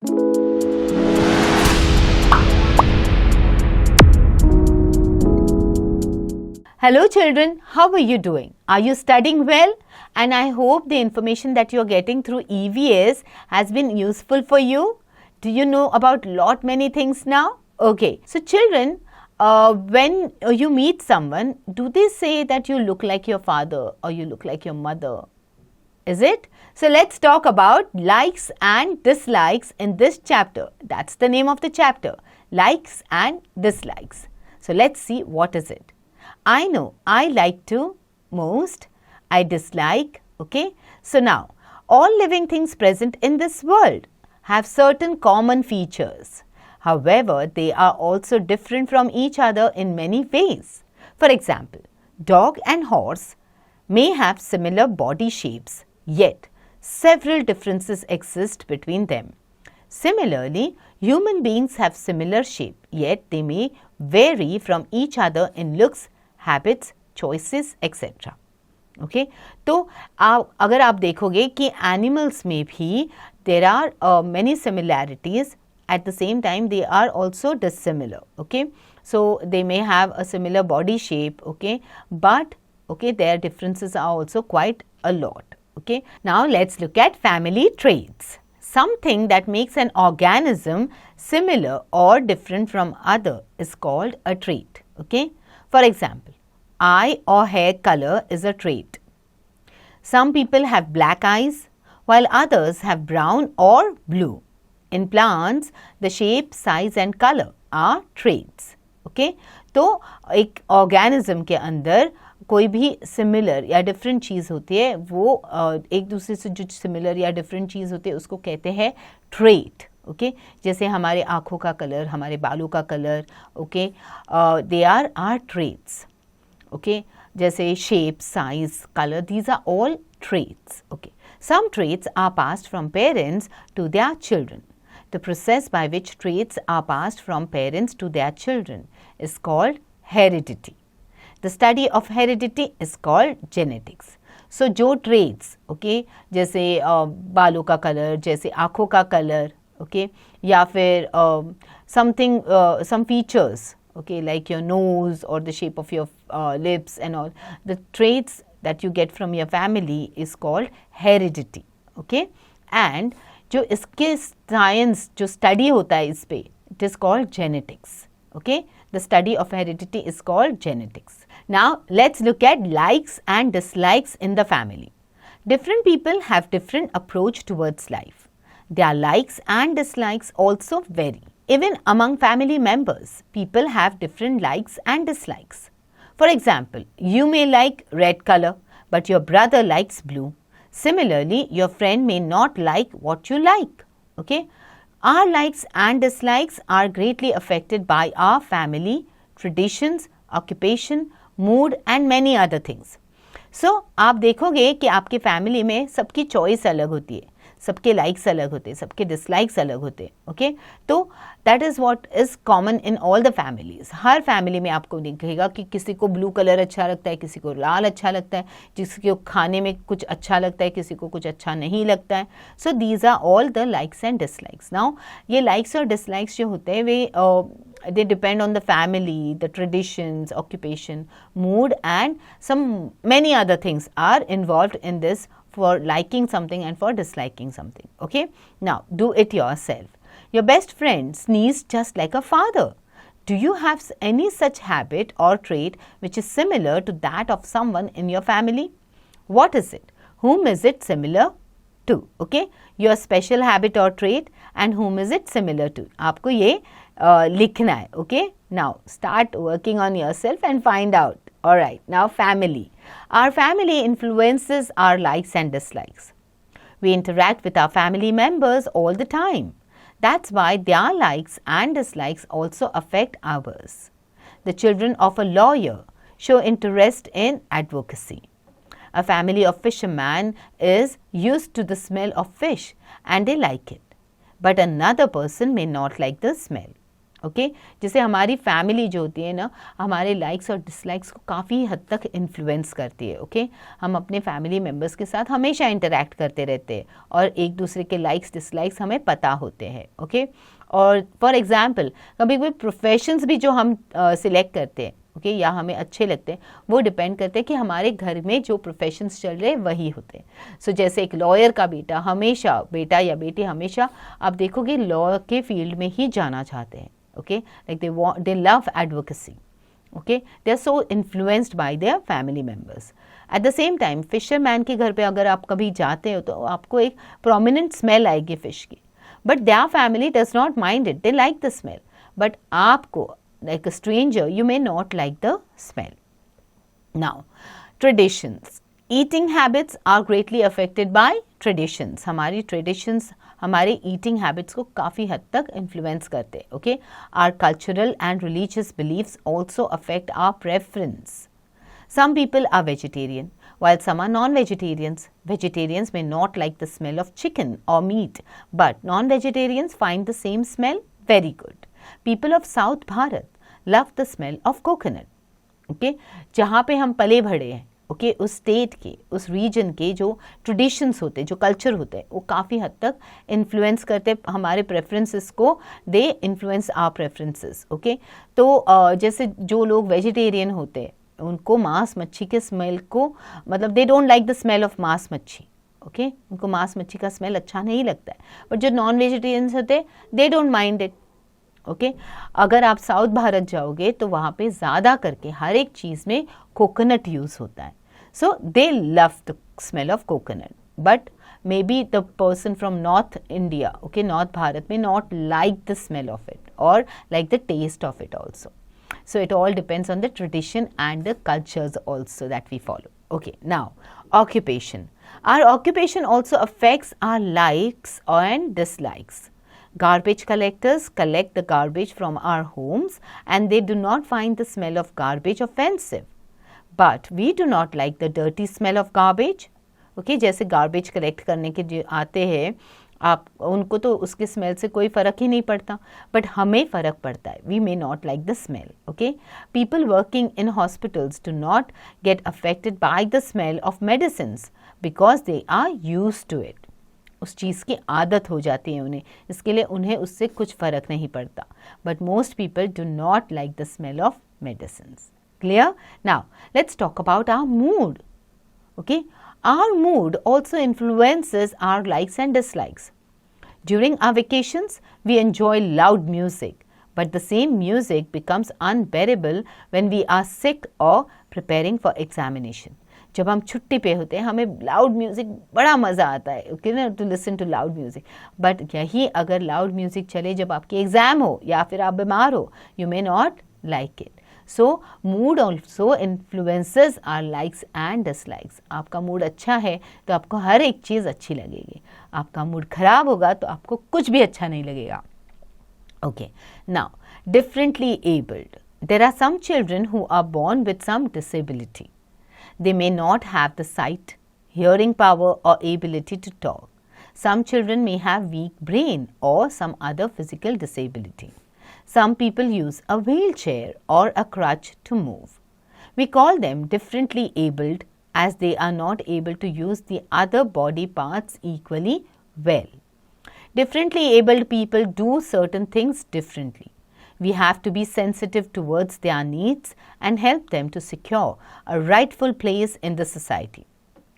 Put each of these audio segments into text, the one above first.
Hello children, how are you doing? Are you studying well? And I hope the information that you are getting through EVS has been useful for you. Do you know about many things now? Okay, so children, when you meet someone, do they say that you look like your father or you look like your mother? Is it? So let's talk about likes and dislikes in this chapter. That's the name of the chapter, likes and dislikes. So let's see what is it. I know I like to most, I dislike, okay. So now, all living things present in this world have certain common features. However, they are also different from each other in many ways. For example, dog and horse may have similar body shapes, yet several differences exist between them. Similarly, human beings have similar shape, yet they may vary from each other in looks, habits, choices, etc. Okay? तो अगर आप देखोगे कि animals में भी there are many similarities, at the same time they are also dissimilar. Okay? So they may have a similar body shape, okay, but okay, their differences are also quite a lot. Okay? Now let's look at family traits. Something that makes an organism similar or different from other is called a trait. Okay? For example, eye or hair color is a trait. Some people have black eyes while others have brown or blue. In plants, the shape, size and color are traits. Okay? तो एक organism के अंदर कोई भी similar या different चीज़ होती है, वो एक दूसरे से जो सिमिलर या डिफरेंट चीज़ होती है उसको कहते हैं ट्रेट. ओके, जैसे हमारे आँखों का कलर, हमारे बालों का colour, okay, they are are traits. Okay, जैसे shape, size, colour, these are all traits. Okay, some traits are passed from parents to their children. The process by which traits are passed from parents to their children is called heredity. The study of heredity is called genetics. So, जो traits, okay, जैसे बालों का colour, जैसे आँखों का colour, okay, या फिर something, some features, okay, like your nose or the shape of your lips and all, the traits that you get from your family is called heredity, okay, and जो इसके science जो study होता है इस पे, it is called genetics. Okay, the study of heredity is called genetics. Now let's look eight likes and dislikes in the family. Different people have different approach towards life. Their likes and dislikes also very. Even among family members, people have different likes and dislikes. For example, you may like red color, but your brother likes blue. Similarly, your friend may not like what you like. Okay? Our likes and dislikes are greatly affected by our family, traditions, occupation, mood and many other things. So, आप देखोगे कि आपके family में सबकी choice अलग होती है, सबके लाइक्स अलग होते हैं, सबके डिसलाइक्स अलग होते हैं. ओके, तो that is what is common in all the families. Her family में आपको दिखेगा कि किसी को ब्लू कलर अच्छा लगता है, किसी को लाल अच्छा लगता है, किसी को खाने में कुछ अच्छा लगता है, किसी को कुछ अच्छा नहीं लगता है. So these are all the likes and dislikes. Now ये लाइक्स और डिसलाइक्स जो होते हैं वे they depend on the family, the traditions, occupation, mood and some many other things are involved in this for liking something and for disliking something. Okay, now do it yourself. Your best friend sneezed just like a father. Do you have any such habit or trait which is similar to that of someone in your family? What is it? Whom is it similar to? Okay, your special habit or trait and whom is it similar to? आपको ये लिखना है. Okay, now start working on yourself and find out. Alright, now family. Our family influences our likes and dislikes. We interact with our family members all the time. That's why their likes and dislikes also affect ours. The children of a lawyer show interest in advocacy. A family of fishermen is used to the smell of fish and they like it. But another person may not like the smell. Okay जैसे हमारी family जो होती है ना, हमारे likes और dislikes को काफ़ी हद तक इन्फ्लुएंस करती है। ओके हम अपने फैमिली मेम्बर्स के साथ हमेशा इंटरेक्ट करते रहते हैं और एक दूसरे के लाइक्स डिसलाइक्स हमें पता होते हैं। ओके और फॉर एग्जांपल कभी कभी प्रोफेशंस भी जो हम सिलेक्ट करते हैं ओके या हमें अच्छे लगते हैं, वो डिपेंड करते हैं कि हमारे घर में जो प्रोफेशंस चल रहे हैं वही होते हैं। सो जैसे एक लॉयर का बेटा या बेटी हमेशा आप देखोगे लॉ के फील्ड में ही जाना चाहते हैं। Okay like they love advocacy. Okay they are so influenced by their family members. At the same time fisherman के घर पे अगर आप कभी जाते हो तो आपको एक प्रोमिनेंट स्मेल आएगी फिश की, but their family does not mind it, they like the smell, but आपको like a stranger you may not like the smell. Now traditions, eating habits are greatly affected by traditions. हमारी traditions हमारे eating habits को काफ़ी हद तक influence करते हैं। okay our cultural and religious beliefs also affect our preference. Some people are vegetarian while some are non-vegetarians. Vegetarians may not like the smell of chicken or meat, but non-vegetarians find the same smell very good. People of South Bharat love the smell of coconut. okay जहाँ पे हम पले बढ़े हैं okay उस state के उस reason के जो ट्रेडिशंस होते हैं, जो कल्चर होते हैं, वो काफ़ी हद तक इन्फ्लुएंस करते हैं हमारे प्रेफरेंसेस को, they influence our preferences. Okay तो जैसे जो लोग वेजिटेरियन होते हैं उनको मांस मच्छी के स्मेल को मतलब they don't like the smell of मांस मच्छी। ओके उनको मांस मच्छी का स्मेल अच्छा नहीं लगता है, बट जो नॉन वेजिटेरियंस होते हैं they don't mind it. Okay अगर आप साउथ भारत जाओगे तो वहाँ पे ज़्यादा करके हर एक चीज़ में कोकोनट यूज़ होता है। So they love the smell of coconut, but maybe the person from north India okay north Bharat में not like the smell of it और like the taste of it also. So it all depends on the tradition and the cultures also that we follow. Okay, now occupation. Our occupation also affects our likes and dislikes. Garbage collectors collect the garbage from our homes and they do not find the smell of garbage offensive. But we do not like the dirty smell of garbage. Okay, जैसे garbage collect करने के जो आते हैं आप उनको तो उसके स्मेल से कोई फ़र्क ही नहीं पड़ता, बट हमें फ़र्क पड़ता है. We may not like the smell. Okay people working in hospitals do not get affected by the smell of medicines because they are used to it. उस चीज़ की आदत हो जाती है उन्हें, इसके लिए उन्हें उससे कुछ फ़र्क नहीं पड़ता. But most people do not like the smell of medicines. Clear? Now let's talk about our mood. Okay our mood also influences our likes and dislikes. During our vacations, we enjoy loud music, but the same music becomes unbearable when we are sick or preparing for examination. जब हम छुट्टी पे होते हैं हमें loud music बड़ा मज़ा आता है ओके ना to listen to loud music, but यही अगर लाउड म्यूज़िक चले जब आपकी एग्ज़ाम हो या फिर आप बीमार हो, you may not like it. So mood also influences our likes and dislikes. आपका मूड अच्छा है तो आपको हर एक चीज़ अच्छी लगेगी, आपका मूड खराब होगा तो आपको कुछ भी अच्छा नहीं लगेगा. Okay now differently abled. There are some children who are born with some disability. They may not have the sight, hearing power or ability to talk. Some children may have weak brain or some other physical disability. Some people use a wheelchair or a crutch to move. We call them differently abled as they are not able to use the other body parts equally well. Differently abled people do certain things differently. We have to be sensitive towards their needs and help them to secure a rightful place in the society.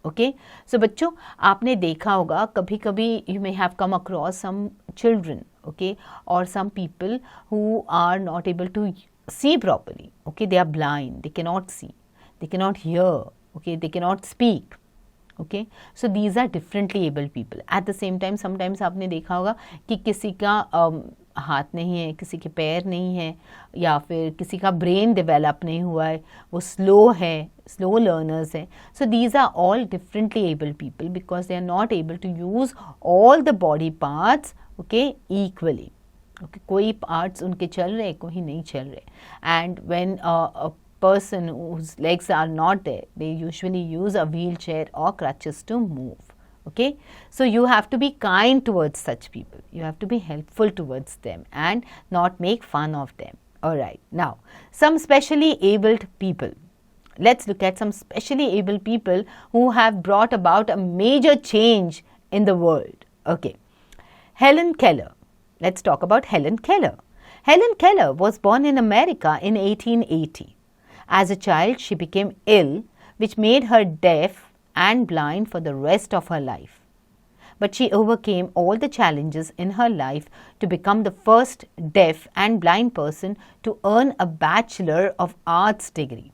Okay, so बच्चों आपने देखा होगा कभी कभी you may have come across some children okay or some people who are not able to see properly. Okay, they are blind, they cannot see, they cannot hear, okay, they cannot speak. Okay, so these are differently abled people. At the same time sometimes आपने देखा होगा कि किसी का हाथ नहीं है, किसी के पैर नहीं है, या फिर किसी का ब्रेन डेवलप नहीं हुआ है, वो स्लो है, स्लो लर्नर्स हैं. So these are all differently abled people because they are not able to use all the body parts okay equally. Okay कोई पार्ट्स उनके चल रहे कोई नहीं चल रहे. And when a person whose legs are not there, they usually use a wheelchair or crutches to move. Okay, so you have to be kind towards such people. You have to be helpful towards them and not make fun of them. All right, now some specially abled people. Let's look at some specially able people who have brought about a major change in the world. Okay, Helen Keller. Let's talk about Helen Keller. Helen Keller was born in America in 1880. As a child, she became ill, which made her deaf and blind for the rest of her life. But she overcame all the challenges in her life to become the first deaf and blind person to earn a Bachelor of Arts degree.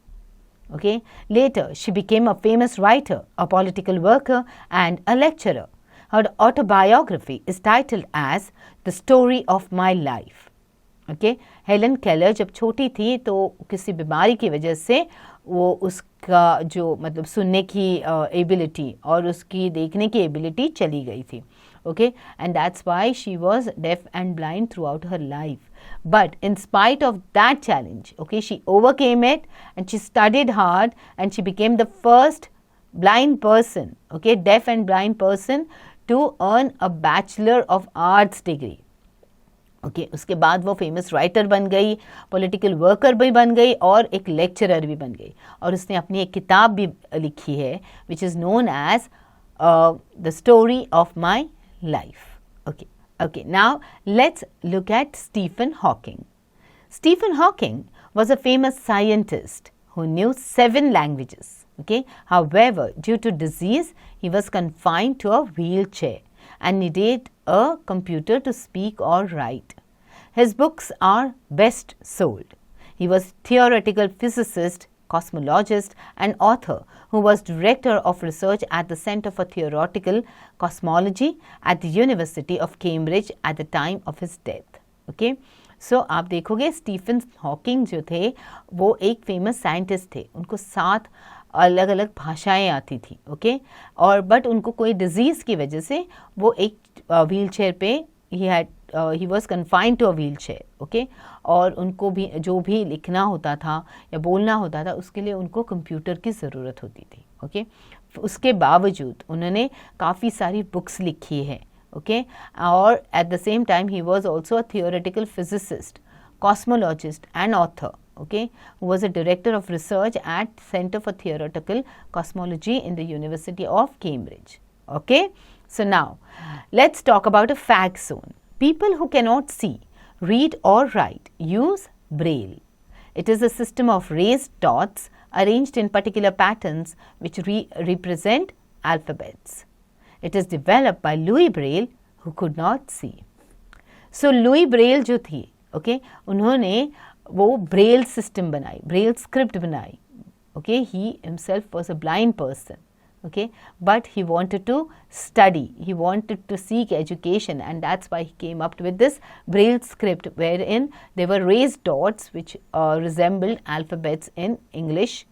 Okay? Later, she became a famous writer, a political worker, and a lecturer. Her autobiography is titled as The Story of My Life. Okay, Helen Keller जब छोटी थी तो किसी बीमारी की वजह से वो उसका जो मतलब सुनने की एबिलिटी और उसकी देखने की एबिलिटी चली गई थी. Okay, and that's why she was deaf and blind through out her life. But in spite of that challenge, okay, she overcame it and she studied hard and she became the first blind person, okay, deaf and blind person to earn a Bachelor of Arts degree. Okay, उसके बाद वो famous writer बन गई, political worker भी बन गई और एक लेक्चरर भी बन गई. और उसने अपनी एक किताब भी लिखी है which is known as the story of my life. Okay okay, now let's look at Stephen Hawking. Stephen Hawking was a famous scientist who knew 7 languages. Okay? However, due to disease, he was confined to a wheelchair and needed a computer to speak or write. His books are best sold. He was theoretical physicist, cosmologist and author who was director of research at the Center for Theoretical Cosmology at the University of Cambridge at the time of his death. Okay? So, आप देखोगे Stephen Hawking जो थे वो एक famous scientist थे. उनको 7 अलग अलग भाषाएं आती थी. ओके, और बट उनको कोई डिजीज़ की वजह से वो एक व्हील चेयर पे he was confined to a wheelchair. Okay, और उनको भी जो भी लिखना होता था या बोलना होता था उसके लिए उनको कंप्यूटर की ज़रूरत होती थी. ओके, उसके बावजूद उन्होंने काफ़ी सारी बुक्स लिखी है. Okay, or at the same time he was also a theoretical physicist, cosmologist and author, okay, who was a director of research at Center for Theoretical Cosmology in the University of Cambridge. Okay, so now let's talk about a fact zone. People who cannot see, read or write use Braille. It is a system of raised dots arranged in particular patterns which represent alphabets. It is developed by Louis Braille who could not see. So Louis Braille जो थी, okay, उन्होंने वो Braille system बनाई, Braille script बनाई. Okay, he himself was a blind person. Okay, but he wanted to study, he wanted to seek education, and that's why he came up with this Braille script wherein there were raised dots which resembled alphabets in English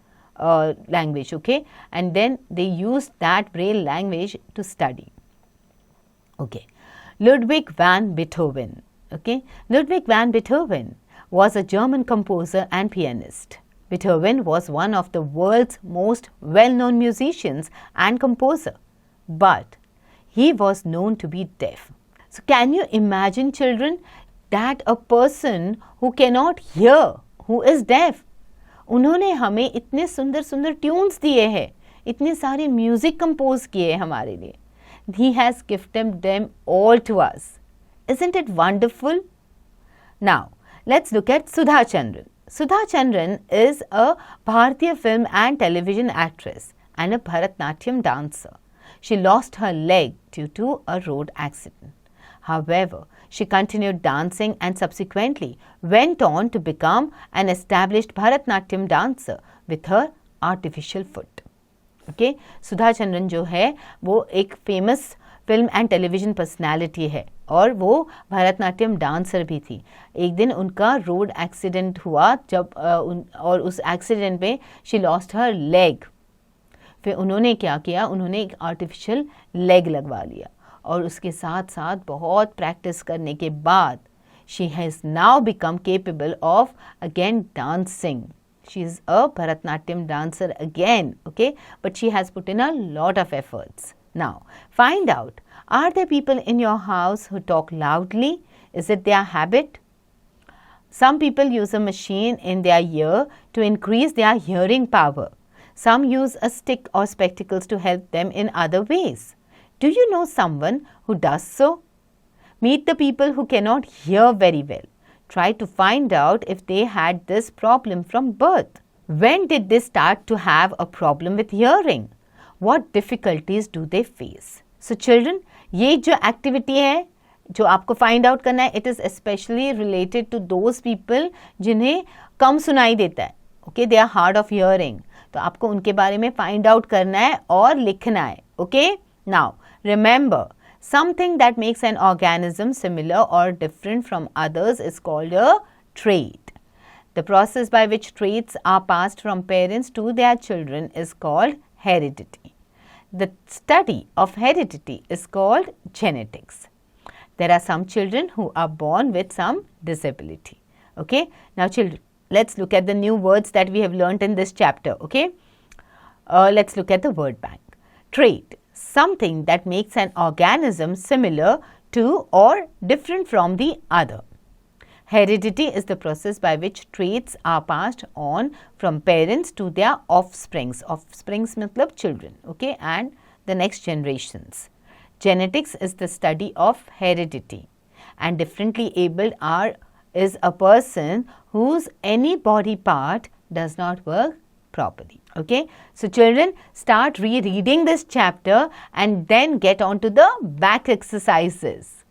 language. Okay, and then they used that Braille language to study. Okay, Ludwig van Beethoven. Okay, Ludwig van Beethoven was a German composer and pianist. Beethoven was one of the world's most well-known musicians and composer, but he was known to be deaf. So can you imagine, children, that a person who cannot hear, who is deaf, उन्होंने हमें इतने सुंदर सुंदर tunes दिए हैं, इतने सारे music compose किए हैं हमारे लिए. He has gifted them all to us. Isn't it wonderful? Now, let's look at Sudha Chandran. Sudha Chandran is a Bharatiya film and television actress and a Bharatnatyam dancer. She lost her leg due to a road accident. However, she continued dancing and subsequently went on to become an established Bharatnatyam dancer with her artificial foot. Okay, Sudha Chandran जो है वो एक famous film and television personality है और वो Bharatanatyam dancer भी थी. एक दिन उनका रोड एक्सीडेंट हुआ जब और उस एक्सीडेंट में शी लॉस्ट हर लेग. फिर उन्होंने क्या किया, उन्होंने एक आर्टिफिशियल लेग लगवा लिया और उसके साथ साथ बहुत प्रैक्टिस करने के बाद she has now become capable of again dancing. She is a Bharatnatyam dancer again, okay, but she has put in a lot of efforts. Now, find out, are there people in your house who talk loudly? Is it their habit? Some people use a machine in their ear to increase their hearing power. Some use a stick or spectacles to help them in other ways. Do you know someone who does so? Meet the people who cannot hear very well. Try to find out if they had this problem from birth. When did they start to have a problem with hearing? What difficulties do they face? So children, ये जो activity है जो आपको find out करना है, it is especially related to those people जिन्हें कम सुनाई देता है. Okay, they are hard of hearing. तो आपको उनके बारे में find out करना है और लिखना है. Okay, now remember, something that makes an organism similar or different from others is called a trait. The process by which traits are passed from parents to their children is called heredity. The study of heredity is called genetics. There are some children who are born with some disability. Okay, now children, let's look at the new words that we have learnt in this chapter. Okay, let's look at the word bank. Trait, something that makes an organism similar to or different from the other. Heredity is the process by which traits are passed on from parents to their offsprings. Offsprings matlab children, okay, and the next generations. Genetics is the study of heredity, and differently abled is a person whose any body part does not work properly. Okay, so children, start rereading this chapter and then get on to the back exercises.